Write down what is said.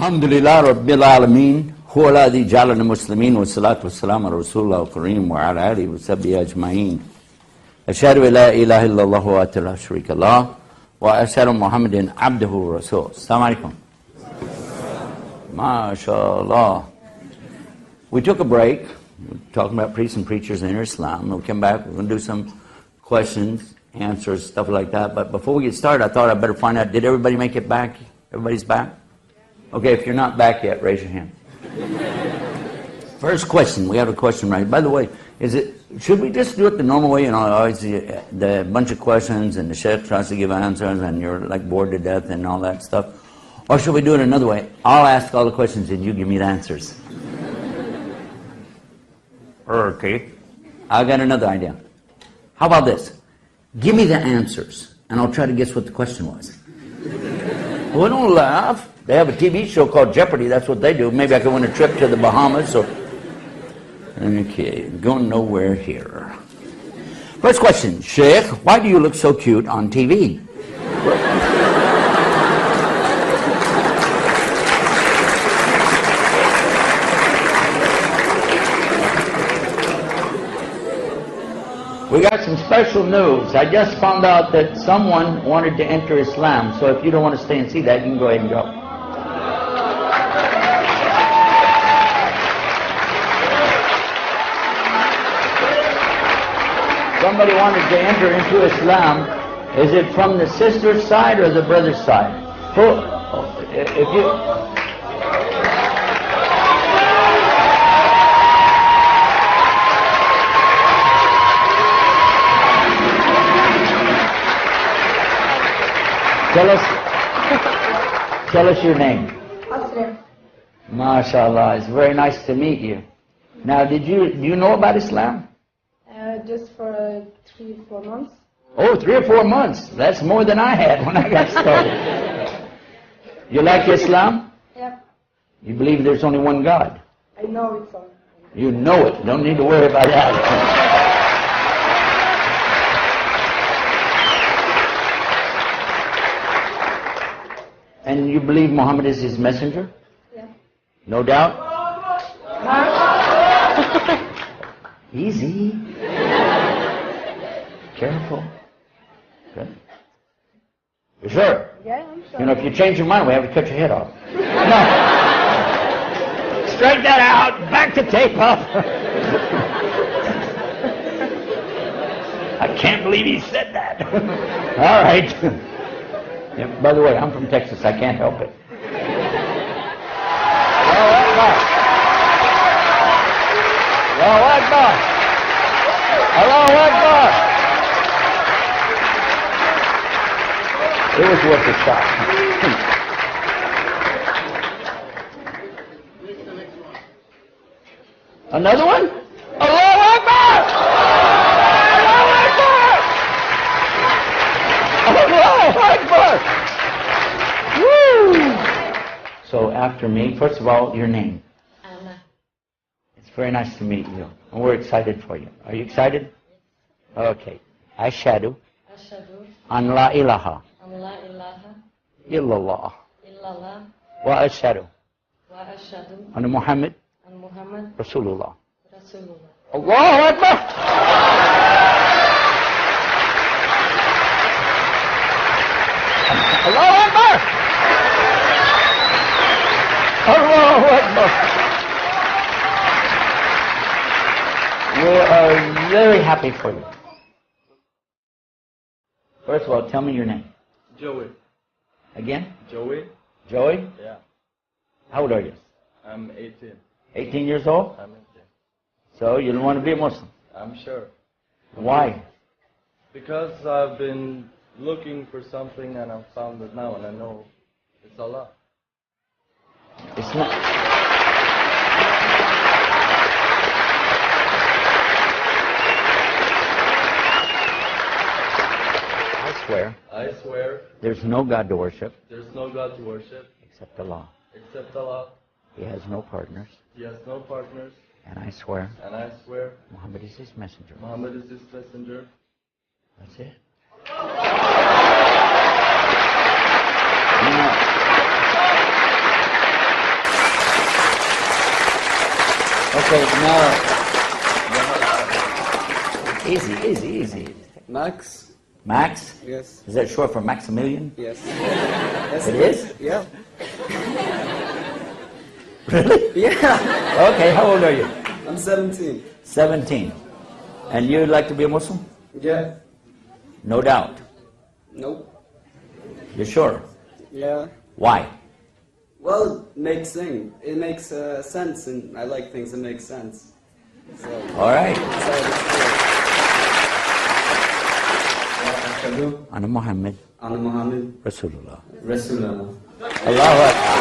الحمد لله رب العالمين هو الذي جعلنا مسلمين والصلاة والسلام على رسول الله الكريم وعلى آله وصحبه أجمعين. أشهد أن لا إله إلا الله وحده لا شريك له وأشهد أن محمدا عبده ورسوله. السلام عليكم. MashaAllah. We took a break. We're talking about priests and preachers in Islam. We'll come back. We're going to do some questions, answers, stuff like that. But before we get started, I thought I'd better find out, did everybody make it back? Everybody's back? Okay, if you're not back yet, raise your hand. First question, we have a question right. By the way, should we just do it the normal way? You know, always the bunch of questions and the Sheikh tries to give answers and you're like bored to death and all that stuff. Or should we do it another way? I'll ask all the questions and you give me the answers. Okay. I got another idea. How about this? Give me the answers and I'll try to guess what the question was. Well, don't laugh. They have a TV show called Jeopardy. That's what they do. Maybe I could win a trip to the Bahamas. Or okay, going nowhere here. First question, Sheikh, why do you look so cute on TV? We got some special news. I just found out that someone wanted to enter Islam. So if you don't want to stay and see that, you can go ahead and go. Somebody wanted to enter into Islam. Is it from the sister's side or the brother's side? If you... Tell us your name. Aslem. MashaAllah, it's very nice to meet you. Now, do you know about Islam? Just for 3-4 months. Oh, 3 or 4 months. That's more than I had when I got started. You like Islam? Yeah. You believe there's only one God? I know it's on. You know it. Don't need to worry about that. And you believe Muhammad is his messenger? Yeah. No doubt? Easy. Careful. Good. You sure? Yeah, I'm sure. You know, if you change your mind, we have to cut your head off. No. Straighten that out. Back the tape up. I can't believe he said that. All right. Yeah, by the way, I'm from Texas. I can't help it. Allahu Akbar. Allahu Akbar. Allahu Akbar. It was worth a shot. Another one? Allahu Akbar. Allahu Akbar. Allahu Akbar. Woo! So after me, first of all, your name. Anna. It's very nice to meet you. And we're excited for you. Are you excited? Okay. Ashhadu Ashhadu an la ilaha an la ilaha illallah illallah wa ashhadu wa ashhadu anna Muhammad an Muhammad Rasulullah. Rasulullah. Allahu Akbar. Allahu Akbar. Allahu Akbar. We are very happy for you. First of all, tell me your name. Joey. Again? Joey? Joey? Yeah. How old are you? I'm 18. 18 years old? I'm 18. So you don't want to be a Muslim? I'm sure. Why? Because I've been looking for something and I've found it now, and I know it's Allah. It's not. I swear There's no God to worship there's no God to worship except Allah. except Allah. He has no partners. He has no partners. And I swear And I swear Muhammad is his messenger. Muhammad is his messenger. That's it. Okay, now. Easy. Max? Max? Yes. Is that short for Maximilian? Yes. Yes. It is? Yeah. Really? Yeah. Okay, how old are you? I'm 17. 17. And you'd like to be a Muslim? Yeah. No doubt. Nope. You're sure? Yeah. Why? Well, it makes sense, and I like things that make sense. So, All right. أشهد Ana Muhammad أن محمد Rasulullah. رسول الله. Allahu Akbar.